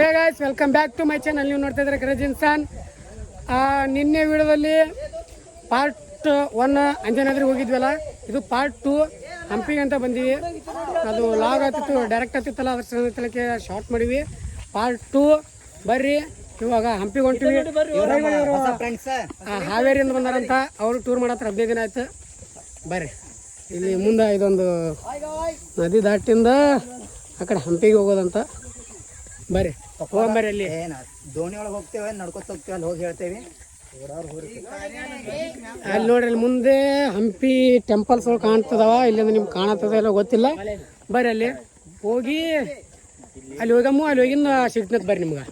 Hey guys, welcome back to my channel. ನೀವು ನೋಡ್ತಾ ಇದ್ರೆ ಕ್ರೇಜಿ ಇನ್ಸಾನ್. ನಿನ್ನೆ ವಿಡಿಯೋದಲ್ಲಿ ಪಾರ್ಟ್ 1 ಅಂಜನಾದ್ರಿಗೆ ಹೋಗಿದ್ವಲ್ಲ, ಇದು ಪಾರ್ಟ್ 2 ಹಂಪಿಗೆ ಅಂತ ಬಂದೀವಿ. ಅದು ಲಾಗ್ ಆಗ್ತಿತ್ತು, ಡೈರೆಕ್ಟ್ ಆಗ್ತಿತ್ತಲ್ಲ, ಅದ್ರ ಸ್ಥಳಕ್ಕೆ ಶಾರ್ಟ್ ಮಾಡಿವಿ. ಪಾರ್ಟ್ 2 ಬರ್ರಿ. ಇವಾಗ ಹಂಪಿಗೆ ಹೊಂಟಿವಿ. ಹಾವೇರಿಯಿಂದ ಬಂದಾರಂತ, ಅವರು ಟೂರ್ ಮಾಡತ್ರ 15 ದಿನ ಆಯ್ತು. ಬರ್ರಿ, ಇಲ್ಲಿ ಮುಂದೆ ಇದೊಂದು ನದಿ ದಾಟಿಂದ ಆ ಕಡೆ ಹಂಪಿಗೆ ಹೋಗೋದಂತ. ಬರ್ರಿ ಹೋಗ್ಬರ್ರಿ. ಅಲ್ಲಿ ದೋಣಿ ಒಳಗೆ ಹೋಗ್ತೇವೆ, ನಡ್ಕೊತ ಹೋಗ್ತೇವೆ, ಅಲ್ಲಿ ಹೋಗಿ ಹೇಳ್ತೇವೆ. ಅಲ್ಲಿ ನೋಡ್ರಿ, ಅಲ್ಲಿ ಮುಂದೆ ಹಂಪಿ ಟೆಂಪಲ್ಸ್ ಕಾಣ್ತದವ. ಇಲ್ಲಿಂದ ನಿಮ್ಗೆ ಕಾಣತ್ತದ ಇಲ್ಲ ಗೊತ್ತಿಲ್ಲ. ಬರ್ರಿ ಅಲ್ಲಿ ಹೋಗಿ, ಅಲ್ಲಿ ಹೋಗಮ್ಮ. ಅಲ್ಲಿ ಹೋಗಿಂದ ಸಿಗ್ತದ ಬರ್ರಿ ನಿಮ್ಗೆ.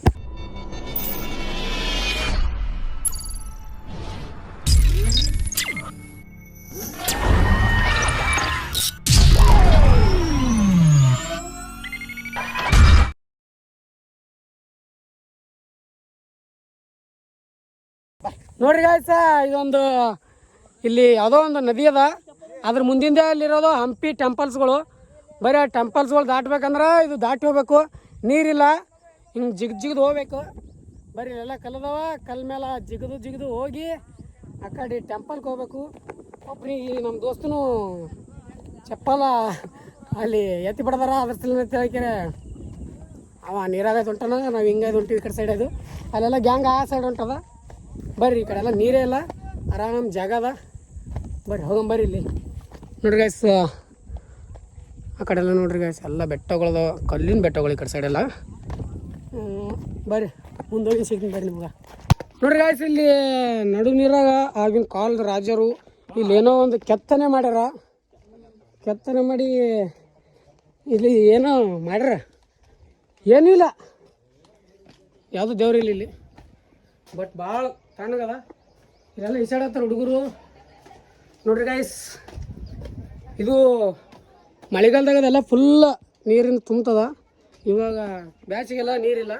ನೋಡ್ರಿ ಗಾಯ್ಸ, ಇದೊಂದು ಇಲ್ಲಿ ಯಾವುದೋ ಒಂದು ನದಿ ಅದ. ಅದ್ರ ಮುಂದಿಂದೆ ಅಲ್ಲಿರೋದು ಹಂಪಿ ಟೆಂಪಲ್ಸ್ಗಳು. ಬರೀ ಟೆಂಪಲ್ಸ್ಗಳು ದಾಟ್ಬೇಕಂದ್ರೆ ಇದು ದಾಟಿ ಹೋಗ್ಬೇಕು. ನೀರಿಲ್ಲ, ಹಿಂಗೆ ಜಿಗಿದು ಹೋಗ್ಬೇಕು. ಬರೀ ಎಲ್ಲ ಕಲ್ಲದವ, ಕಲ್ ಮೇಲೆ ಜಿಗಿದು ಹೋಗಿ ಆ ಕಡೆ ಟೆಂಪಲ್ಗೆ ಹೋಗ್ಬೇಕು. ಒಬ್ಬನಿಗೆ ನಮ್ಮ ದೋಸ್ತನು ಚಪ್ಪಲ ಅಲ್ಲಿ ಎತ್ತಿ ಬಿಡದಾರ. ಅದ್ರ ತಿಳ್ಕೆರೆ ಅವ ನೀರಾಗೈತೆ ಹೊಂಟನ, ನಾವು ಹಿಂಗೈದು ಹೊಂಟಿವಿ ಈ ಕಡೆ ಸೈಡ್. ಅದು ಅಲ್ಲೆಲ್ಲ ಗ್ಯಾಂಗ್ ಆ ಸೈಡ್ ಹೊಂಟದ. ಬರ್ರಿ, ಈ ಕಡೆ ಎಲ್ಲ ನೀರೇ ಇಲ್ಲ, ಆರಾಮ್ ಜಾಗ ಅದ. ಬರ್ರಿ ಹೋಗಂಬರ್ರಿ. ಇಲ್ಲಿ ನೋಡ್ರಿ ಗೈಸ್, ಆ ಕಡೆ ಎಲ್ಲ ನೋಡ್ರಿ ಗೈಸ್, ಎಲ್ಲ ಬೆಟ್ಟಗಳದ, ಕಲ್ಲಿನ ಬೆಟ್ಟಗಳು ಈ ಕಡೆ ಸೈಡೆಲ್ಲ. ಬರ್ರಿ ಮುಂದೋಗಿ ಸಿಗ್ತೀನಿ ಬರ್ರಿ ನಿಮ್ಗೆ. ನೋಡ್ರಿ ಗೈಸ್, ಇಲ್ಲಿ ನಡು ನೀರಾಗ ಆಗಿನ ಕಾಲದ ರಾಜರು ಇಲ್ಲಿ ಏನೋ ಒಂದು ಕೆತ್ತನೆ ಮಾಡ್ಯಾರ. ಕೆತ್ತನೆ ಮಾಡಿ ಇಲ್ಲಿ ಏನೋ ಮಾಡ್ಯಾರ, ಏನೂ ಇಲ್ಲ, ಯಾವುದು ದೇವ್ರಿಲ್ಲ ಇಲ್ಲಿ. ಬಟ್ ಭಾಳ ತಣ್ಣಗದ. ಇಲ್ಲೆಲ್ಲ ಈಸಾಡತ್ತಾರ ಹುಡುಗರು. ನೋಡ್ರಿ ಗೈಸ್, ಇದು ಮಳೆಗಾಲದಾಗದೆಲ್ಲ ಫುಲ್ ನೀರಿನ ತುಂಬ್ತದ. ಇವಾಗ ಬ್ಯಾಸಿಗೆಲ್ಲ ನೀರಿಲ್ಲ.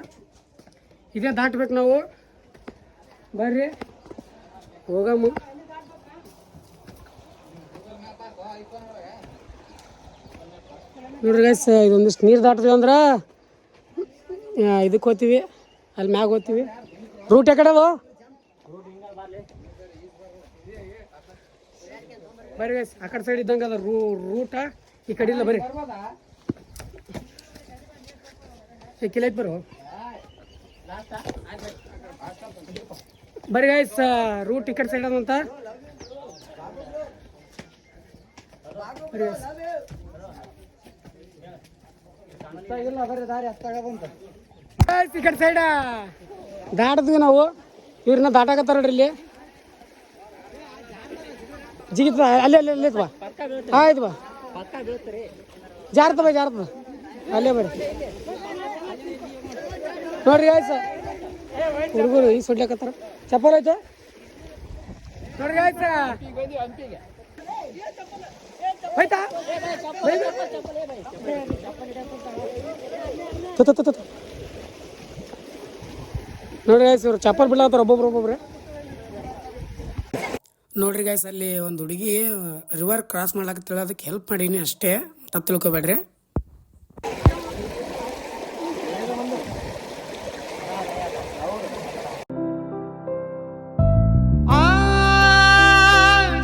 ಇದೇ ದಾಟ್ಬೇಕು ನಾವು. ಬರ್ರಿ ಹೋಗಮ್ಮ. ನೋಡ್ರಿ ಗೈಸ್, ಇದೊಂದಿಷ್ಟು ನೀರು ದಾಟ್ತೀವಿ ಅಂದ್ರೆ ಇದಕ್ಕೆ ಹೋಗ್ತೀವಿ, ಅಲ್ಲಿ ಮ್ಯಾಗ ಹೋಗ್ತೀವಿ. ರೂಟ್ ಯಾಕಡೆ ಅದು? ಬರ್ರಿ ಗೈಸ್, ಆ ಕಡೆ ಸೈಡ್ ಇದ್ದಂಗೆ ಅದ ರೂಟ, ಈ ಕಡೆ ಇಲ್ಲ. ಬರ್ರಿ ಕಿಲೈತ್ ಬರು. ಬರ್ರಿ ಗೈಸ್, ರೂಟ್ ಈ ಕಡೆ ಸೈಡ್ ಅದಂತ. ಬರ್ರಿ ದಾರಿ ಹತ್ತಾಗದಂತ. ಈ ಕಡೆ ಸೈಡ ದಾಟದ್ವಿ ನಾವು. ಇವ್ರನ್ನ ದಾಟಾಕತ್ತಾರ ನೋಡ್ರಿ. ಇಲ್ಲಿ ಜಿಗಿತ, ಅಲ್ಲಿ ಅಲ್ಲಿ ಅಲ್ಲಿ ಬಾ. ಆಯ್ತು ಬಾ, ಜಾರ್ತದ ಅಲ್ಲೇ ಬರ್ರಿ. ನೋಡ್ರಿ ಆಯ್ತು, ಹುಡುಗರು ಈ ಸುಡ್ಲಿಕತ್ತಾರ. ಚಪ್ಪಲ್ ಆಯ್ತು ನೋಡ್ರಿ. ಆಯ್ತ ಹೋಯ್ತಾ ನೋಡ್ರಿ ಗೈಸ್, ಇವ್ರು ಚಪ್ಪಲ್ ಬಿಡ್ಲಾತಾರ ಒಬ್ಬೊಬ್ರೆ. ನೋಡ್ರಿ ಗೈಸ್, ಅಲ್ಲಿ ಒಂದು ಹುಡುಗಿ ರಿವರ್ ಕ್ರಾಸ್ ಮಾಡ್ಲಾಕತ್ತೇಳಿ, ಅದಕ್ಕೆ ಹೆಲ್ಪ್ ಮಾಡೀನಿ ಅಷ್ಟೇ, ತಪ್ಪು ತಿಳ್ಕೊಬೇಡ್ರಿ.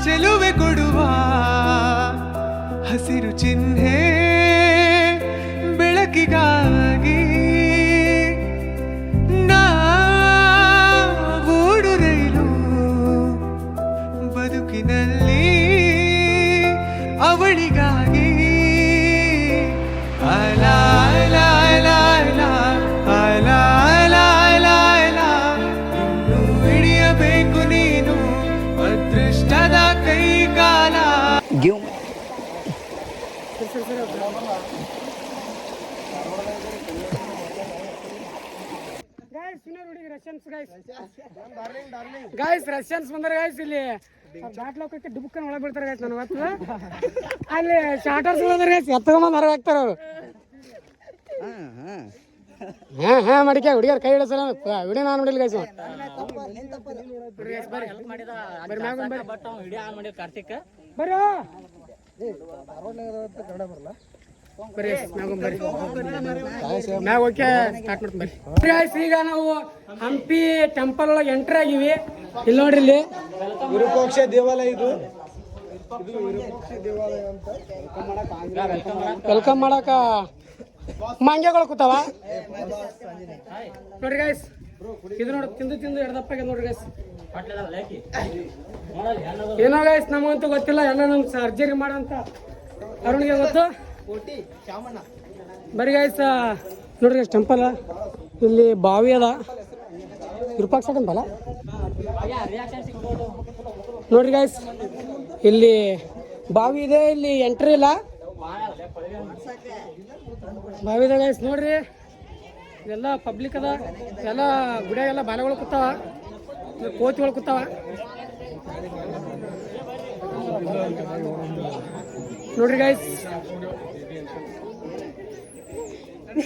ಚೆಲುವೆ ಕೊಡುವ ಹಸಿರು ಚಿಹ್ನೆ ಬೆಳಕಿಗಾಗಿ ನಾವೋಡು ರೈಲು ಬದುಕಿನಲ್ಲಿ ಅವಳಿಗಾಗಿ. ಅಲಾ ಅಲಾ ಅಲಾ ಅಲಾ ಅಲಾ ಅಲಾ ಅಲಾ ಅಲಾ, ಇನ್ನು ಹಿಡಿಯಬೇಕು ನೀನು ಅದೃಷ್ಟದ ಕೈಗಾಲ. ಗೈಸ್ ರಷ್ಯನ್ಸ್ ಬಂದಾರ ಗೈಸ್. ಇಲ್ಲಿ ಬಾಟ್ಲೋಕಕ್ಕೆ ಡುಬುಕ್ಕನ್ ಒಳಗೆ ಬೀಳ್ತಾರೆ ಗೈಸ್. ನನಗೆ ಗೊತ್ತದ. ಅಲ್ಲಿ ಶಾರ್ಟರ್ಸ್ ಬಂದಾರ ಗೈಸ್, ಎತ್ತಗೊಂಬಂದು ಹೊರಗೆ ಹಾಕ್ತಾರ ಅವರು. ಹಾ ಮಾಡಿಕೆ ಹುಡುಗಿಯರ್ ಕೈ ಹಿಡಿಸಲ್ಲ ವಿಡಿಯೋ ನಾನು ನೋಡಿಲ್ಲ ಗೈಸ್. ಬರ್ರಿ ಬರ್ರಿ ಮ್ಯಾಗ ಓಕೆ ಸ್ಟಾರ್ಟ್ ಮಾಡ್ತೀನಿ ಬರ್ರಿ guys, ಈಗ ನಾವು ಹಂಪಿ ಟೆಂಪಲ್ ಒಳಗೆ ಎಂಟರ್ ಆಗಿವಿ. ಇಲ್ಲಿ ನೋಡ್ರಿ, ಇಲ್ಲಿ ವಿರೂಪಾಕ್ಷ ದೇವಾಲಯ ಇದು ವೆಲ್ಕಮ್ ಮಾಡಕ ಮಂಗ್ಯಗಳು ಕೂತಾವ ನೋಡ್ರಿ ಗೈಸ್. ಇದು ನೋಡಿ ತಿಂದು ಎಡದಪ್ಪಾಗ ನೋಡ್ರಿ ಗೈಸ್. ಏನೋ ಗೈಸ್ ನಮಗಂತೂ ಗೊತ್ತಿಲ್ಲ, ಎಲ್ಲ ನಮ್ಗೆ ಸರ್ಜರಿ ಮಾಡಂತ ಅರುಣಿಗೆ ಗೊತ್ತು. ಬರೀ ಗೈಸ್ ನೋಡ್ರಿ ಗೈಸ್, ಟೆಂಪಲ್ ಇಲ್ಲಿ ಬಾವಿ ಅದ, ವಿರೂಪಾಕ್ಷ ಟೆಂಪಲ್ ನೋಡ್ರಿ ಗೈಸ್. ಇಲ್ಲಿ ಬಾವಿ ಇದೆ, ಇಲ್ಲಿ ಎಂಟ್ರಿ ಇಲ್ಲ ಬಾವಿದ ಗೈಸ್. ನೋಡ್ರಿ ಇದೆಲ್ಲ ಪಬ್ಲಿಕ್ ಅದ, ಎಲ್ಲ ಗುಡಿಯಾಗೆಲ್ಲ ಬಾಲೆಗಳು ಕೂತಾವ, ಕೋತಿಗಳು ಕೂತಾವ ನೋಡ್ರಿ ಗೈಸ್.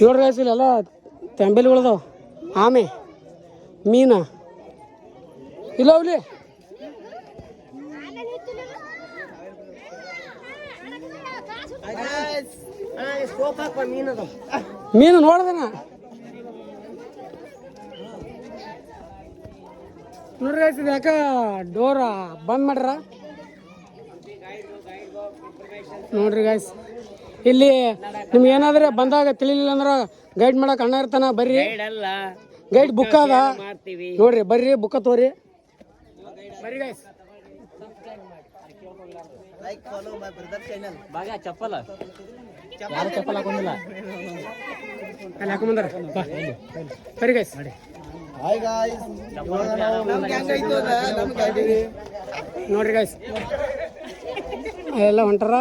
ನೋಡ್ರಿ ಗೈಸ್, ಇಲ್ಲೆಲ್ಲ ತೆಂಬೆಲಿಗಳದಾವ, ಆಮೆ, ಮೀನ ಇಲ್ಲ ಅವ್ಲಿ ಮೀನು ನೋಡ್ದನ ನೋಡ್ರಿ ಗೈಸ್. ಇದು ಯಾಕ ಡೋರ್ ಬಂದ್ ಮಾಡ್ರ ನೋಡ್ರಿ ಗೈಸ್. ಇಲ್ಲಿ ನಿಮ್ಗೆ ಏನಾದ್ರೆ ಬಂದಾಗ ತಿಳಿಲಿಲ್ಲ ಅಂದ್ರೆ ಗೈಡ್ ಮಾಡಕ್ ಅಣ್ಣ ಇರ್ತಾನ, ಬರ್ರಿ. ಗೈಡ್ ಬುಕ್ ಅದ ನೋಡ್ರಿ, ಬರ್ರಿ ಬುಕ್ಕ ತೋರಿ ಬರ್ರಿ ಗೈಸ್. ಯಾರು ಚಪ್ಪಲ್ ಹಾಕೊಂಡಿಲ್ಲ ಅಲ್ಲಿ ಹಾಕೊಂಬಂದಾರ, ಬರ್ರಿ ಗೈಸ್. ನೋಡ್ರಿ ಗೈಸ್, ಎಲ್ಲ ಹೊಂಟಾರ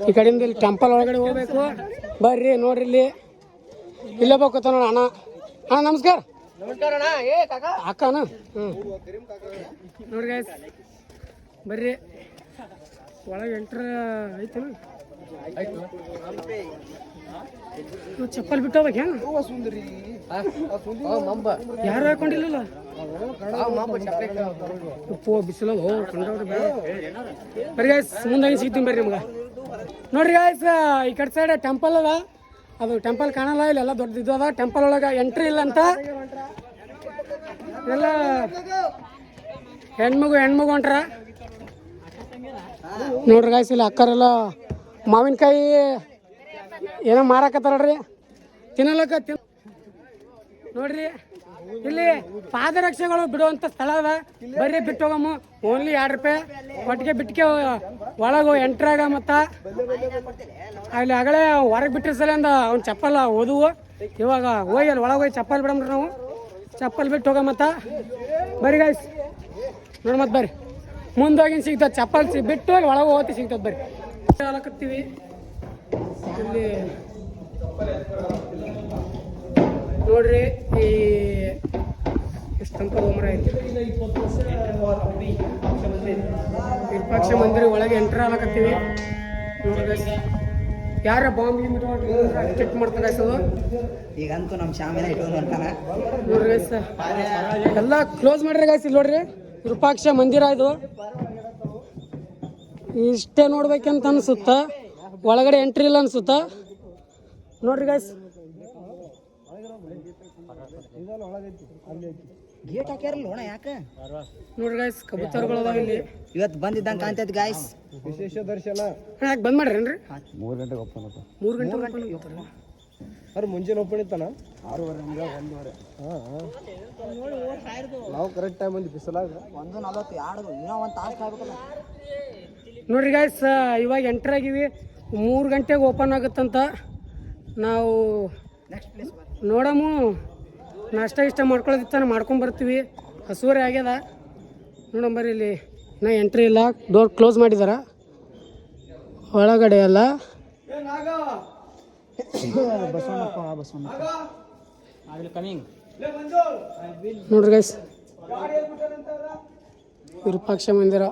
ಈ ಕಡೆಯಿಂದ. ಇಲ್ಲಿ ಟೆಂಪಲ್ ಒಳಗಡೆ ಹೋಗ್ಬೇಕು, ಬರ್ರಿ. ನೋಡ್ರಿ ಇಲ್ಲಿ ಇಲ್ಲೇ ಬೇಕು ನೋಡ ಅಣ್ಣ. ಅಣ್ಣ ನಮಸ್ಕಾರ. ಅಕ್ಕನ ನೋಡ್ರಿ ಗೈಸ್, ಬರ್ರಿ ಒಳಗೆ ಎಂಟ್ರ ಐತನ. ಚಪ್ಪಲ್ ಬಿಟ್ಟು ಹೋಗ್ಬೇಕು ಯಾರು ಹಾಕೊಂಡಿಲ್ಲ, ಉಪ್ಪು ಬಿಸಿಲು ಬರ್ರಿ ಗಾಯ್ಸ್. ಮುಂದಾಗಿ ಸಿಗ್ತೀನಿ ಬರ್ರಿ ನಿಮ್ಗೆ. ನೋಡ್ರಿ ಗಾಯ್ಸ್, ಈ ಕಡೆ ಸೈಡ್ ಟೆಂಪಲ್ ಅದ, ಅದು ಟೆಂಪಲ್ ಕಾಣಲ್ಲ, ಇಲ್ಲೆಲ್ಲ ದೊಡ್ಡದು ಅದ. ಟೆಂಪಲ್ ಒಳಗೆ ಎಂಟ್ರಿ ಇಲ್ಲ ಅಂತ, ಎಲ್ಲ ಹೆಣ್ಮಗು ಹೊಂಟ್ರ ನೋಡ್ರಿ ಗಾಯ್ಸ್. ಇಲ್ಲಿ ಅಕ್ಕರೆಲ್ಲ ಮಾವಿನಕಾಯಿ ಏನೋ ಮಾರಾಕತ್ತಾರಲ್ರಿ, ತಿನ್ನಲಕ್ಕ ನೋಡ್ರಿ. ಇಲ್ಲಿ ಪಾದರಕ್ಷೆಗಳು ಬಿಡುವಂತ ಸ್ಥಳ ಅದ, ಬರ್ರಿ ಬಿಟ್ಟು ಹೋಗಮ್ಮ. ಓನ್ಲಿ 2 ರೂಪಾಯಿ ಒಟ್ಟಿಗೆ ಬಿಟ್ಟಿಗೆ ಒಳಗೆ ಎಂಟ್ರಾಗ. ಮತ್ತ ಅಲ್ಲಿ ಆಗಲೇ ಹೊರಗೆ ಬಿಟ್ಟಿರ ಸಲಿಂದ ಅವ್ನ ಚಪ್ಪಲ್ ಓದುವು. ಇವಾಗ ಹೋಗಿ ಅಲ್ಲಿ ಒಳಗೆ ಹೋಗಿ ಚಪ್ಪಲ್ ಬಿಡಮ್ರಿ, ನಾವು ಚಪ್ಪಲ್ ಬಿಟ್ಟು ಹೋಗ. ಮತ್ತ ಬರ್ರಿ ಗಾಯ್ಸ್, ನೋಡಿ ಮತ್ತೆ ಬರ್ರಿ ಮುಂದೋಗಿನ ಸಿಗ್ತದೆ ಚಪ್ಪಲ್ ಬಿಟ್ಟು ಒಳಗೆ ಹೋಗಿ ಸಿಗ್ತದೆ. ಬರ್ರಿ ಹಾಕತ್ತೀವಿ ಇಲ್ಲಿ ನೋಡ್ರಿ. ಈ ಎಷ್ಟು ಟೆಂಪಲ್ ಮರ ಐತಿ, ವಿರೂಪಾಕ್ಷ ಮಂದಿರ ಒಳಗೆ ಎಂಟ್ರ್ ಹಾಕತ್ತೀವಿ ನೋಡ್ರಿ. ಯಾರ ಬಾಂಬ್ ಚೆಕ್ ಮಾಡ್ತಾರೆ ಅದು ಈಗಂತೂ ನಮ್ಮ ಶಾಮಿನ ಇಟ್ಕೊಂಡು ಅಂತಾನೆ ನೋಡ್ರಿ ಗೈಸ್. ಎಲ್ಲ ಕ್ಲೋಸ್ ಮಾಡ್ರಿ ಗೈಸ್. ಇಲ್ಲಿ ನೋಡ್ರಿ ವಿರೂಪಾಕ್ಷ ಮಂದಿರ ಇದು, ಇಷ್ಟೇ ನೋಡ್ಬೇಕಂತ ಅನ್ಸುತ್ತ, ಒಳಗಡೆ ಎಂಟ್ರಿ ಇಲ್ಲ ಅನ್ಸುತ್ತ ನೋಡ್ರಿ ಗೈಸ್. ಗೇಟ್ ಹಾಕ್ಯಾರಲ್ಲ ನೋಡ ಯಾಕೆ ನೋಡ್ರಿ ಗೈಸ್, ಕಬೂತರ್ಗಳು ಅದಾವ ಇಲ್ಲಿ. ಇವತ್ತು ಬಂದಿದ್ದಂಗೆ ಕಾಣ್ತೈತಿ ಗಾಯ್ಸ್. ವಿಶೇಷ ದರ್ಶನ ಯಾಕೆ ಬಂದ್ ಮಾಡ್ರೇನ್ರಿ? 3 ಗಂಟೆಗೆ ಓಪನ್ ಆಯ್ತು. 3 ಗಂಟೆ ಅವ್ರು ಮುಂಜಾನೆ ಓಪನ್ ಇತ್ತಾನ 6:30 ನಮ್ಗೆ 1:30. ನಾವು ಕರೆಕ್ಟ್ ಟೈಮ್ ಬಂದು ಬಿಸಲಾಗ 1:42 ಇನ್ನೂ 1 ತಾಸು ಆಗ್ಬೇಕಲ್ಲ. ನೋಡ್ರಿ ಗೈಸ್, ಇವಾಗ ಎಂಟ್ರ್ ಆಗಿವಿ. 3 ಗಂಟೆಗೆ ಓಪನ್ ಆಗುತ್ತಂತ. ನಾವು ನೋಡಮು ನಾಷ್ಟ ಇಷ್ಟ ಮಾಡ್ಕೊಳ್ಳೋದಿತ್ತಾನ ಮಾಡ್ಕೊಂಬರ್ತೀವಿ. ಹಸುವರೆ ಆಗ್ಯದ ನೋಡಂಬರ್ರಿ. ಇಲ್ಲಿ ಇನ್ನೂ ಎಂಟ್ರಿ ಇಲ್ಲ, ಡೋರ್ ಕ್ಲೋಸ್ ಮಾಡಿದಾರ. ಒಳಗಡೆ ಎಲ್ಲ ನೋಡ್ರಿ ಗೈಸ್, ವಿರೂಪಾಕ್ಷ ಮಂದಿರ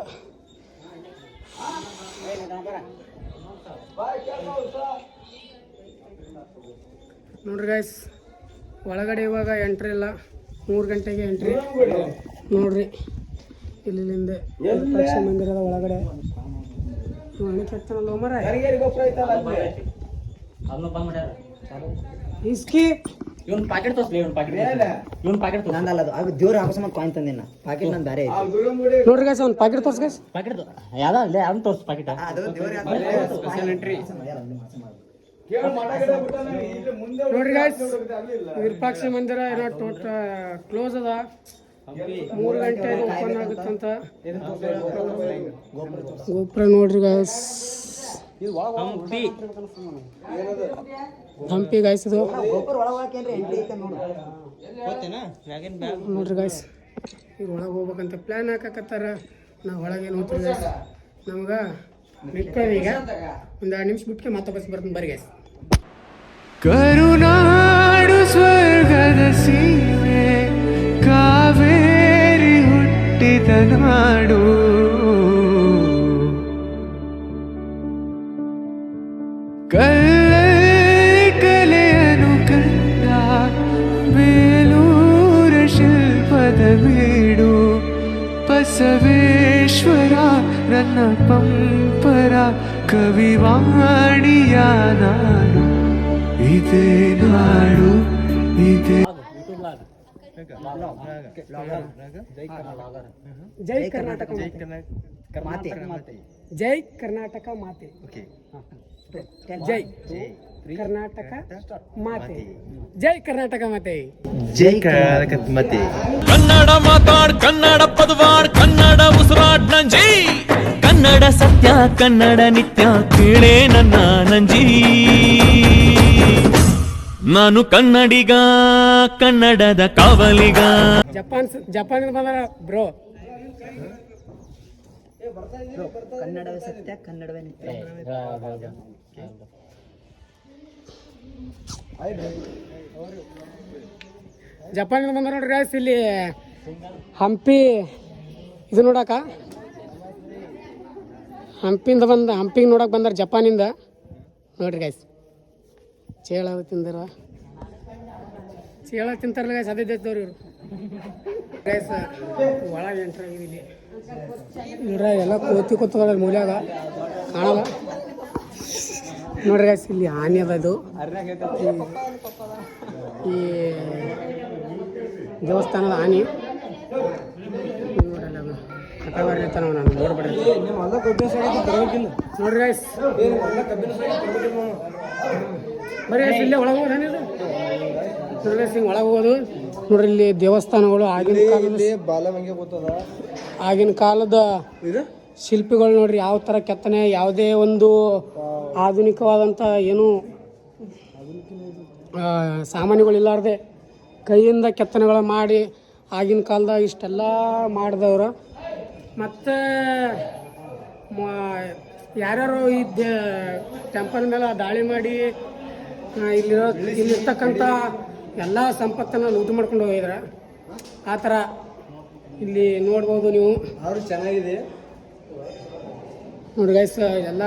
ನೋಡ್ರಿ ಗೈಸ್. ಒಳಗಡೆ ಇವಾಗ ಎಂಟ್ರಿ ಇಲ್ಲ, 3 ಗಂಟೆಗೆ ಎಂಟ್ರಿ ನೋಡ್ರಿ. ಇಲ್ಲಿಂದ ವಿರೂಪಾಕ್ಷ ಮಂದಿರದ ಒಳಗಡೆ ಅದನ್ನ ಬಂದ್ ಮಾಡ್ಯಾರ ಇಸ್ಕಿ ಇವನ್ ಪಾಕೆಟ್ ತೋರ್ಸ್ಲಿ ಇವನ್ ಪಾಕೆಟ್ ನಂದಲ್ಲ ಅದು ಅದು ದೇವ್ರ ಹಾಕೋ ಸಂಬಂಧ ಕಾಯಿನ್ ತಂದಿನ ಪಾಕೆಟ್ ನಂದು ಬೇರೆ ಐತಿ ನೋಡ್ರಿ ಗೈಸ್ ಒಂದು ಪ್ಯಾಕೆಟ್ ತೋರ್ಸ್ ಗೈಸ್ ಪಾಕೆಟ್ ಯಾವ್ದ ಅಲ್ಲೇ ಅದನ್ನ ತೋರ್ಸ್ ಪಾಕೆಟ್ ಅದು ದೇವ್ರ ಸ್ಪೆಷಲ್ ಎಂಟ್ರಿ ನೋಡ್ರಿ ಗೈಸ್ ವಿರೂಪಾಕ್ಷ ಮಂದಿರ ಏನೋ ಕ್ಲೋಸ್ ಅದ 3 ಗಂಟೆಗೆ ಓಪನ್ ಆಗುತ್ತಂತ ಗೋಪುರ ನೋಡ್ರಿ ಗೈಸ್ ಹಂಪಿ ಗೈಸ್ ಇದು ಗೋಪುರ ಒಳಗೆ ಎಂಟ್ರಿ ಐತೆ ನೋಡು ನೋಡ್ರಿ ಗೈಸ್ ಈಗ ಒಳಗೆ ಹೋಗ್ಬೇಕಂತ ಪ್ಲ್ಯಾನ್ ಹಾಕಕತ್ತಾರ ನಾವು ಒಳಗೆ ಏನು ಹೋಗ್ತೀವಿ ಗೈಸ್ ನಮ್ಗೆ ನಿಂತ್ಕೊಳ್ಳಿ ಈಗ ಒಂದು 2 ನಿಮಿಷ ಬಿಟ್ಟು ಮತ್ತೆ ಬಸ್ ಬರ್ತೀನಿ ಬರ್ರಿ ಗೈಸ್ ಕರುನಾಡು ಸ್ವರ್ಗದ ಸೀಮೆ ಕಾವೇರಿ ಹುಟ್ಟಿದ ನಾಡು ಕಲ್ಲಲ್ಲಿ ಕಲೆಯನು ಕಂಡ ಬೇಲೂರ ಶಿಲ್ಪದ ಬೀಡು ಬಸವೇಶ್ವರ ನನ್ನ ಪಂಪರ ಕವಿವಾಣಿಯ ನಾಡು ಇದೇ ನಾಡು ಇದೇ ಜೈ ಕರ್ನಾಟಕ ಮಾತೆ ಜೈ ಕರ್ನಾಟಕ ಮಾತೆ ಜೈ ಕರ್ನಾಟಕ ಮಾತೆ ಜೈ ಕರ್ನಾಟಕ ಮಾತೆ ಜೈ ಕರ್ನಾಟಕ ಮತ್ತೆ ಕನ್ನಡ ಮಾತಾಡ್ ಕನ್ನಡ ಪದವಾಡ್ ಕನ್ನಡ ಉಸಿರಾಡ್ ನಂಜಿ ಕನ್ನಡ ಸತ್ಯ ಕನ್ನಡ ನಿತ್ಯ ಕೇಳೇ ನನ್ನ ನಂಜಿ ನಾನು ಕನ್ನಡಿಗ ಕನ್ನಡದ ಕಾವಲಿಗ ಜಪಾನ್ ಬಂದಾರ ಬ್ರೋ ಕನ್ನಡವೇ ಸತ್ಯ ಕನ್ನಡವೇ ನಿತ್ಯ ಜಪಾನಿಂದ ಬಂದಾರ ನೋಡ್ರಿ ಗೈಸ್ ಇಲ್ಲಿ ಹಂಪಿ ಇದು ನೋಡಕ ಹಂಪಿಗೆ ನೋಡಕ್ ಬಂದಾರ ಜಪಾನಿಂದ ನೋಡ್ರಿ ಗೈಸ್ ಚೇಳ ತಿಂತಾರಲ್ಲ ಗೈಸ್ ಅದೇ ದೇಶದವ್ರು ಇವರು ಗೈಸ್ ಒಳಗೆ ಎಂಟ್ರ ಇಲ್ಲಿ ನೋಡ್ರ ಎಲ್ಲ ಕೂತದ ಮೂಲ್ಯಾಗ ಕಾಣಲ್ಲ ನೋಡ್ರಿ ಗೈಸ್ ಇಲ್ಲಿ ಆನೆ ಅದ ಇದು ಈ ದೇವಸ್ಥಾನದ ಆನೆ ನೋಡ್ರಲ್ಲ ಅದು ಕಟಾವಾರಿ ಇರ್ತಾನ ನಾನು ನೋಡ್ಬೇಡ್ರಿ ನೋಡ್ರಿ ಗೈಸ್ ಬರೀ ಗೈಸ್ ಇಲ್ಲೇ ಒಳಗೆ ಹೋಗೋದು ಏನಿದೆ ನೋಡ್ರಿ ಗೈಸ್ ಹಿಂಗೆ ಒಳಗೆ ಹೋಗೋದು ನೋಡ್ರಿ ಇಲ್ಲಿ ದೇವಸ್ಥಾನಗಳು ಆಗಿನ ಕಾಲದ ಶಿಲ್ಪಿಗಳು ನೋಡ್ರಿ ಯಾವ ಥರ ಕೆತ್ತನೆ ಯಾವುದೇ ಒಂದು ಆಧುನಿಕವಾದಂಥ ಏನು ಸಾಮಾನ್ಯಗಳಿಲ್ಲಾರ್ದೆ ಕೈಯಿಂದ ಕೆತ್ತನೆಗಳು ಮಾಡಿ ಆಗಿನ ಕಾಲದಾಗ ಇಷ್ಟೆಲ್ಲ ಮಾಡಿದವರು ಮತ್ತು ಯಾರ್ಯಾರು ಈ ಟೆಂಪಲ್ ಮೇಲೆ ದಾಳಿ ಮಾಡಿ ಇಲ್ಲಿರ್ತಕ್ಕಂಥ ಎಲ್ಲ ಸಂಪತ್ತನ್ನು ಲೂಟಿ ಮಾಡ್ಕೊಂಡು ಹೋಗಿದ್ರೆ ಆ ಥರ ಇಲ್ಲಿ ನೋಡ್ಬೋದು ನೀವು ಚೆನ್ನಾಗಿದೆ ನೋಡಿ ಗೈಸ್ ಎಲ್ಲ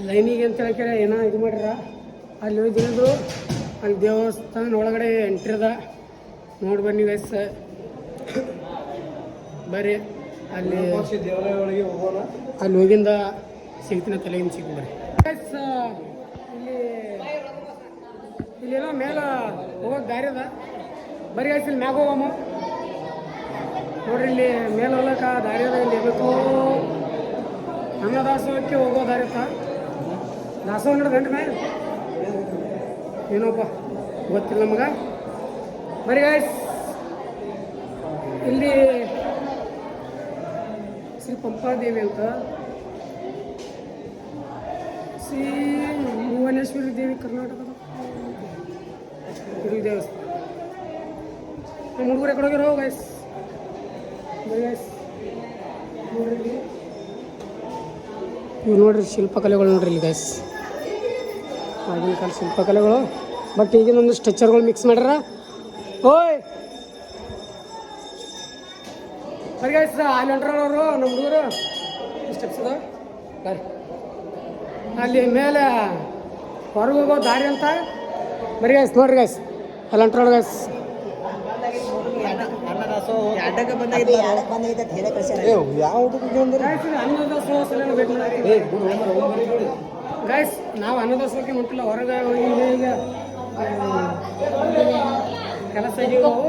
ಲೈನಿಗೆ ಅಂತ ಹೇಳ್ತಾರೆ ಏನೋ ಇದು ಮಾಡ್ಯಾರ ಅಲ್ಲಿ ಹೋಗಿದ್ದು ಅಲ್ಲಿ ದೇವಸ್ಥಾನ ಒಳಗಡೆ ಎಂಟ್ರಿ ಅದ ನೋಡಿ ಬನ್ನಿ ಗೈಸ್ ಬರ್ರಿ ಅಲ್ಲಿ ದೇವಾಲಯ ಒಳಗೆ ಹೋಗೋಣ ಅಲ್ಲಿ ಹೋಗಿಂದ ಸಿಗ್ತೀನಿ ತಲೆಗಿಂದ ಸಿಗ್ತೀನಿ ಬರ್ರಿ ಗೈಸ್ ಇಲ್ಲೇನೋ ಮೇಲೆ ಹೋಗೋಕೆ ದಾರಿ ಅದ ಬರೀ ಗೈಸ್ ಇಲ್ಲಿ ಮ್ಯಾಗ ಹೋಗಮ್ಮ ನೋಡ್ರಿ ಇಲ್ಲಿ ಮೇಲೆ ಹೋಗ್ಲಕ್ಕ ದಾರಿ ಅದ ಇಲ್ಲಿ ಬೇಕು ಅನ್ನದಾಸೋಹಕ್ಕೆ ಹೋಗೋ ದಾರಿ ಅತ್ತ ದಾಸೋಹ ನೋಡ್ದೇನ್ರಿ ನಾ ಏನೋಪ್ಪ ಗೊತ್ತಿಲ್ಲ ನಮಗೆ ಬರೀ ಗೈಸ್ ಇಲ್ಲಿ ಶ್ರೀ ಪಂಪಾದೇವಿ ಅಂತ ಶ್ರೀ ಭುವನೇಶ್ವರಿ ದೇವಿ ಕರ್ನಾಟಕದ ಇದು ದೇವಸ್ಥಾನ ನಮ್ಮ ಹುಡುಗರ ಕಡೆ ಹೋಗಿರೋ ಗೈಸ್ ಬರೀ ಗೈಸ್ ನೋಡ್ರಿ ಇವು ನೋಡ್ರಿ ಶಿಲ್ಪಕಲೆಗಳು ನೋಡ್ರಿ ಇಲ್ಲಿ ಗೈಸ್ ಆಗಿನ ಕಾಲ ಶಿಲ್ಪಕಲೆಗಳು ಬಟ್ ಈಗಿನ ಒಂದು ಸ್ಟ್ರಕ್ಚರ್ಗಳು ಮಿಕ್ಸ್ ಮಾಡ್ಯಾರ ಓಯ್ ಬರೀ ಗೈಸ್ ಅಲ್ಲಿ ಹೊಂಟ್ರವರು ನಮ್ಮ ಹುಡುಗರು ಸ್ಟೆಪ್ಸ್ ಅದ ಬರ್ರಿ ಅಲ್ಲಿ ಮೇಲೆ ಹೊರಗೆ ಹೋಗೋ ದಾರಿ ಅಂತ ಬರೀ ಗೈಸ್ ನೋಡ್ರಿ ಗೈಸ್ ಅಲ್ಲಿ ಹೊಂಟ್ರೋಳು ಗೈಸ್ ಯಾವ ಊಟಕ್ಕೆ ಅಂದ್ರೆ ಅನ್ನದಾಸೋಹ ಸಲ ಬೇಕು ಗೈಸ್ ನಾವು ಅನ್ನದೋಸ್ಬೇಕೆ ಮುಟ್ಟಿಲ್ಲ ಹೊರಗೆ ಹೋಗಿ ಈಗ ಕೆಲಸ ಇದೀವಿ ನಾವು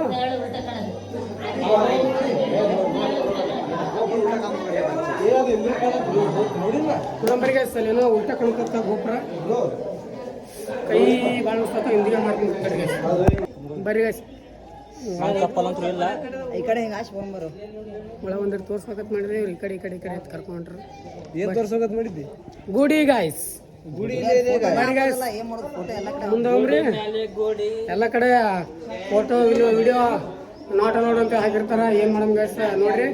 ಬರೀ ಗೈಸ್ ಅಲ್ಲೇನೋ ಊಟ ಕಣ್ಕೊತ ಗೋಪುರ ಕೈ ಭಾಳ ಅನ್ಸ್ತಾತ ಹಿಂದಿಗೆ ಮಾಡ್ಕೊಂಡು ಗೈಸ್ ಬರೀ ಗೈಸ್ ಈ ಕಡೆ ಹಿಂಗೆ ಆಶ್ ಬಂಬರು ಒಳ ಒಂದೆರಡು ತೋರ್ಸ್ಬೇಕಂತ ಮಾಡಿದ್ರೆ ಇವ್ರು ಈ ಕಡೆ ಅಂತ ಕರ್ಕೊಂಡ್ರು ಏನ್ ತೋರ್ಸೋಕತ್ ಮಾಡಿದ್ದಿ ಗುಡಿ ಗಾಯ್ಸ್ ಗುಡಿ ಏನ್ ಮಾಡೋದು ಫೋಟೋ ಎಲ್ಲ ಕಡೆ ಮುಂದೆ ಹೋಗ್ರಿ ಎಲ್ಲ ಕಡೆ ಫೋಟೋ ವಿಡಿಯೋ ನಾಟ ನೋಡು ಅಂತ ಹಾಕಿರ್ತಾರ ಏನ್ ಮಾಡಮ್ ಗಾಯ್ಸ್ ನೋಡ್ರಿ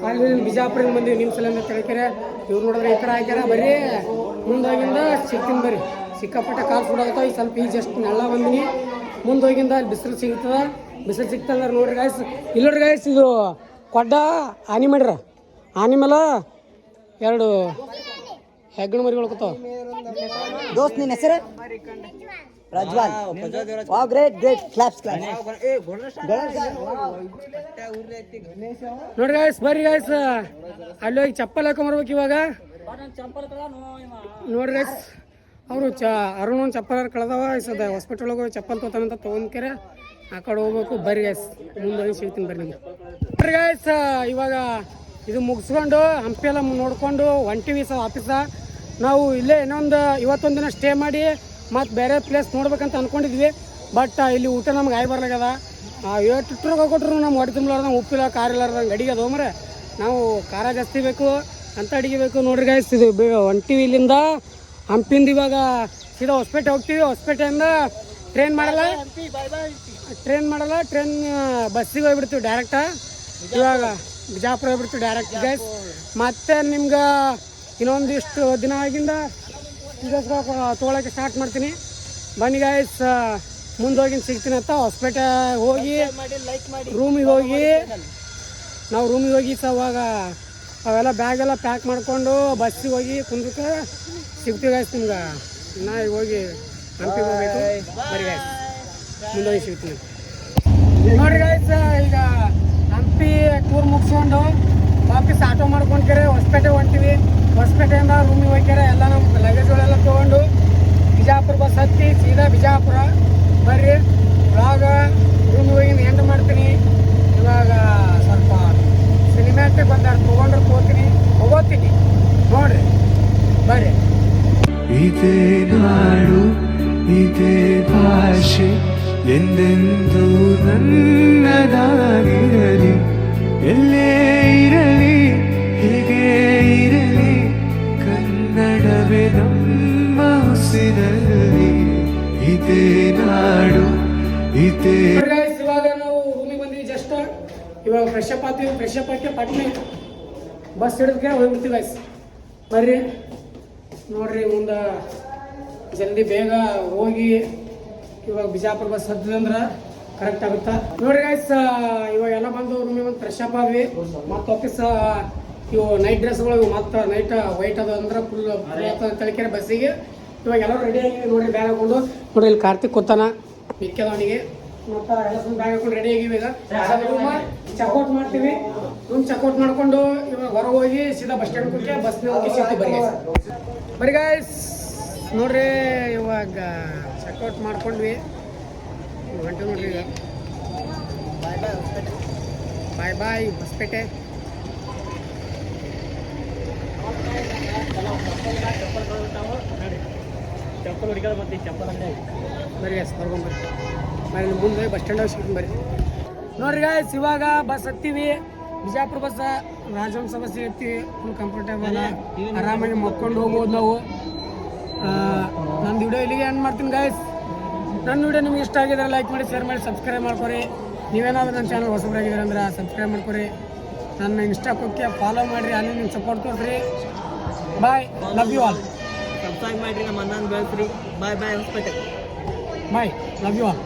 ಅಲ್ಲಿ ಬಿಜಾಪುರಿಂದ ಬಂದಿವಿ ನಿಮ್ಮ ಸಲ ತೆಳಕೆರೆ ಇವ್ರು ನೋಡಿದ್ರೆ ಈ ಕಡೆ ಹಾಕ್ಯಾರ ಬರ್ರಿ ಮುಂದೋಗಿಂದ ಸಿಗ್ತೀನಿ ಬರ್ರಿ ಸಿಕ್ಕಾಪಟ್ಟೆ ಕಾಲು ಸುಡಾಗ್ತಾವ ಈಗ ಸ್ವಲ್ಪ ಈಗ ಜಸ್ಟ್ ನೆಲ್ಲ ಬಂದಿನಿ ಮುಂದೋಗಿಂದ ಅಲ್ಲಿ ಬಿಸಿಲು ಸಿಗ್ತಂದ್ರೆ ನೋಡ್ರಿ ಗಾಯ್ಸ್ ಇಲ್ಲಿ ನೋಡ್ರಿ ಗಾಯ್ಸ್ ಇದು ಕೊಡ್ಡ ಆನಿ ಮಾಡ್ಯಾರ ಆನಿ ಮೇಲೆ 2 ಹೆಗ್ಗಣ ಮರಿಗಳು ಕೂತಾವ ದೋಸ್ತ್ ನಿನ್ನ ಹೆಸರು ಪ್ರಜ್ವಲ್ ವಾವ್ ಗ್ರೇಟ್ ಕ್ಲಾಪ್ಸ್ ನೋಡ್ರಿ ಗಾಯ್ಸ್ ಬರ್ರಿ ಗಾಯ್ಸ್ ಅಲ್ಲಿ ಹೋಗಿ ಚಪ್ಪಲ್ ಹಾಕೊಂಬರ್ಬೇಕು ಇವಾಗ ನೋಡ್ರಿ ಗಾಯ್ಸ್ ಅವರು ಅರುಣ್ ಚಪ್ಪಲ್ ಕಳೆದವ ಸದ ಹಾಸ್ಪಿಟಲ್ ಹೋಗಿ ಚಪ್ಪಲ್ ತೊಗೊತಾನಂತ ತೊಗೊಂಡ್ಕೆರೆ ಆ ಕಡೆ ಹೋಗ್ಬೇಕು ಬರ್ರಿ ಗಾಯ್ಸ್ ಮುಂದೆ ಹೋಗಿ ಸಿಗ್ತೀನಿ ಬರ್ರಿ ನಿಮ್ಗೆ ಬರ್ರಿ ಗಾಯ್ಸ್ ಇವಾಗ ಇದು ಮುಗಿಸ್ಕೊಂಡು ಹಂಪಿ ಎಲ್ಲ ನೋಡ್ಕೊಂಡು ಹೊಂಟಿವಿ ಆಫೀಸ ನಾವು ಇಲ್ಲೇ ಇನ್ನೊಂದು ಇವತ್ತೊಂದು ದಿನ ಸ್ಟೇ ಮಾಡಿ ಮತ್ತು ಬೇರೆ ಪ್ಲೇಸ್ ನೋಡ್ಬೇಕಂತ ಅಂದ್ಕೊಂಡಿದ್ವಿ ಬಟ್ ಇಲ್ಲಿ ಊಟ ನಮ್ಗೆ ಆಗಿ ಬರ್ಲಾಗದ ಎಷ್ಟು ಕೊಟ್ಟರು ನಮ್ಮ ಹೊಟ್ಟೆ ತುಂಬಲಾರ್ದ ಉಪ್ಪಿಲ್ಲ ಖಾರ ಇಲ್ಲಾರ್ದಂಗೆ ಅಡಿಗೆ ಅದು ಮರೆ ನಾವು ಖಾರ ಜಾಸ್ತಿ ಬೇಕು ಅಂತ ಅಡಿಗೆ ಬೇಕು ನೋಡ್ರಿ ಗಾಯ್ಸ್ ಇದು ಹೊಂಟಿವಿ ಇಲ್ಲಿಂದ ಹಂಪಿಂದ ಇವಾಗ ಸೀದಾ ಹೊಸಪೇಟೆ ಹೋಗ್ತೀವಿ ಹೊಸಪೇಟೆಯಿಂದ ಟ್ರೈನ್ ಮಾಡಲ್ಲ ಟ್ರೈನ್ ಬಸ್ಸಿಗೆ ಹೋಗ್ಬಿಡ್ತೀವಿ ಡೈರೆಕ್ಟ ಇವಾಗ ಬಿಜಾಪುರ ಹೋಗ್ಬಿಡ್ತೀವಿ ಡೈರೆಕ್ಟ್ ಗೈಸ್ ಮತ್ತೆ ನಿಮ್ಗೆ ಇನ್ನೊಂದಿಷ್ಟು ದಿನ ಆಗಿಂದ ಈಗ ತೊಗೊಳಕ್ಕೆ ಸ್ಟಾರ್ಟ್ ಮಾಡ್ತೀನಿ ಬನ್ನಿ ಗೈಸ್ ಮುಂದೋಗಿನ ಸಿಗ್ತೀನಿ ಅಂತ ಹೊಸಪೇಟೆ ಹೋಗಿ ರೂಮಿಗೆ ಹೋಗಿ ಅವಾಗ ಅವೆಲ್ಲ ಬ್ಯಾಗೆಲ್ಲ ಪ್ಯಾಕ್ ಮಾಡಿಕೊಂಡು ಬಸ್ಸಿಗೆ ಹೋಗಿ ಕುಂದಕ್ಕೆ ಸಿಗ್ತೀವಿ ಗಾಯ್ಸ್ ನಿಮ್ಗೆ ಇನ್ನು ಈಗ ಹೋಗಿ ಹಂಪಿಗೆ ಹೋಗ್ಬೇಕು ಬರೀ ಗಾಯ್ಸ್ ಮುಂದೋಗಿ ಸಿಗ್ತೀನಿ ನೋಡ್ರಿ ಗಾಯ್ಸ್ ಈಗ ಹಂಪಿ ಟೂರ್ ಮುಗಿಸ್ಕೊಂಡು ವಾಪಸ್ ಆಟೋ ಮಾಡ್ಕೊಂಡ್ಕರೆ ಹೊಸಪೇಟೆ ಹೊಂಟಿವಿ ಹೊಸಪೇಟೆಯಿಂದ ರೂಮಿಗೆ ಹೋಗ್ಯಾರೆ ಎಲ್ಲ ನಮ್ಮ ಲಗೇಜ್ಗಳೆಲ್ಲ ತೊಗೊಂಡು ಬಿಜಾಪುರ ಬಸ್ ಹತ್ತಿ ಸೀದಾ ಬಿಜಾಪುರ ಬರ್ರಿ ಇವಾಗ ರೂಮಿಗೆ ಹೋಗಿ ಎಂಡ್ ಮಾಡ್ತೀನಿ ಇವಾಗ ಸ್ವಲ್ಪ ಸಿನಿಮ್ಯಾಟಿಕ್ ಬಂದಾರ ತೊಗೊಂಡ್ರೆ ಹೋಗೋತೀನಿ ನೋಡ್ರಿ ಬರ್ರಿ ಇದೇ ನಾಡು ಇದೇ ಭಾಷೆ ಎಂದೆಂದೂ ನನ್ನದಾಗಿರಲಿ ಎಲ್ಲೇ ಇರಲಿ ಹೇಗೆ ಇರಲಿ ಕನ್ನಡವೇ ನಮ್ಮ ಉಸಿರಲ್ಲಿ ಇದೇ ನಾಡು ಇದೇ ಇವಾಗ ನಾವು ರೂಮಿಗೆ ಬಂದಿವಿ ಜಸ್ಟ್ ಇವಾಗ ಫ್ರೆಶ್ ಅಪ್ ಹಾಕಿ ಪಟ್ನೆ ಬಸ್ ಹಿಡಿದ್ಕೆ ಹೋಗ್ಬಿಡ್ತೀವಿ ಗೈಸ್ ಬರ್ರಿ ನೋಡ್ರಿ ಮುಂದೆ ಜಲ್ದಿ ಬೇಗ ಹೋಗಿ ಇವಾಗ ಬಿಜಾಪುರ ಬಸ್ ಹತ್ತದಂದ್ರೆ ಕರೆಕ್ಟ್ ಆಗುತ್ತಾ ನೋಡ್ರಿ ಗೈಸ್ ಇವಾಗ ಎಲ್ಲ ಬಂದು ರೂಮಿಗೆ ಬಂದು ಫ್ರೆಶ್ ಅಪ್ ಆದ್ವಿ ಮತ್ತು ವಾಪಸ್ ಇವು ನೈಟ್ ಡ್ರೆಸ್ಗಳು ಮತ್ತು ನೈಟ್ ವೈಟ್ ಅದು ಅಂದ್ರೆ ಫುಲ್ ತಳಿಕೆರೆ ಬಸ್ಸಿಗೆ ಇವಾಗ ಎಲ್ಲರೂ ರೆಡಿ ಆಗಿವಿ ನೋಡ್ರಿ ಬ್ಯಾಗ್ ಹಾಕೊಂಡು ನೋಡ್ರಿ ಇಲ್ಲಿ ಕಾರ್ತಿಕ್ ಕೂತಾನ ಮಿಕ್ಕದವನಿಗೆ ಮತ್ತು ಎಲ್ಲ ಬ್ಯಾಗ್ ಹಾಕೊಂಡು ರೆಡಿ ಆಗಿವಿ ಈಗ ಚೆಕ್ಔಟ್ ಮಾಡ್ತೀವಿ ರೂಮ್ ಚೆಕ್ಔಟ್ ಮಾಡ್ಕೊಂಡು ಇವಾಗ ಹೊರಗೆ ಹೋಗಿ ಸೀದಾ ಬಸ್ ಸ್ಟ್ಯಾಂಡ್ ಹೋಗಿ ಬಸ್ನ ಹೋಗಿ ಸಿಗ್ತೀವಿ ಬರೀ ಗಾಯ್ಸ್ ನೋಡ್ರಿ ಇವಾಗ ಚೆಕ್ಔಟ್ ಮಾಡ್ಕೊಂಡ್ವಿ ಗಂಟೆ ನೋಡ್ರಿ ಈಗ ಬಾಯ್ ಹೊಸಪೇಟೆ ಚಪ್ಪಲ್ ಹುಡುಗಾರ ಮತ್ತೆ ಚಪ್ಪಲ್ ಅಂಗಡಿ ಬರೀ ಗಾಯ್ಸ್ ಬರ್ಕೊಂಬರ್ರಿ ಬರೀ ಮುಂದೆ ಬಸ್ ಸ್ಟ್ಯಾಂಡಾಗ ಸಿಗ್ತೀನಿ ಬರ್ರಿ ನೋಡ್ರಿ ಗಾಯ್ಸ್ ಇವಾಗ ಬಸ್ ಹತ್ತೀವಿ ಬಿಜಾಪುರ ಬಸ್ ರಾಜವಂಶ ಬಸ್ ಇರ್ತೀವಿ ಫುಲ್ ಕಂಫರ್ಟೇಬಲ್ ಆರಾಮಾಗಿ ಮಕ್ಕೊಂಡು ಹೋಗ್ಬೋದು ನಾವು ನನ್ನ ವಿಡಿಯೋ ಇಲ್ಲಿಗೆ ಎಂಡ್ ಮಾಡ್ತೀನಿ ಗಾಯ್ಸ್ ನನ್ನ ವಿಡಿಯೋ ನಿಮ್ಗೆ ಇಷ್ಟ ಆಗಿದ್ರೆ ಲೈಕ್ ಮಾಡಿ ಶೇರ್ ಮಾಡಿ ಸಬ್ಸ್ಕ್ರೈಬ್ ಮಾಡ್ಕೊರಿ ನೀವೇನಾದ್ರೂ ನನ್ನ ಚಾನಲ್ ಹೊಸಬರಾಗಿದ್ದೀರ ಅಂದ್ರೆ ಸಬ್ಸ್ಕ್ರೈಬ್ ಮಾಡ್ಕೊರಿ ನನ್ನ ಇನ್ಸ್ಟಾಕ್ಕೆ ಫಾಲೋ ಮಾಡಿರಿ ಅಲ್ಲಿ ನಿಮ್ಮ ಸಪೋರ್ಟ್ ಕೊಡ್ರಿ bye love you all subscribe ಮಾಡಿರಿ ನಮ್ಮ ಅಣ್ಣನ ಬೆಳೆಸ್ರಿ bye Hospet bye love you all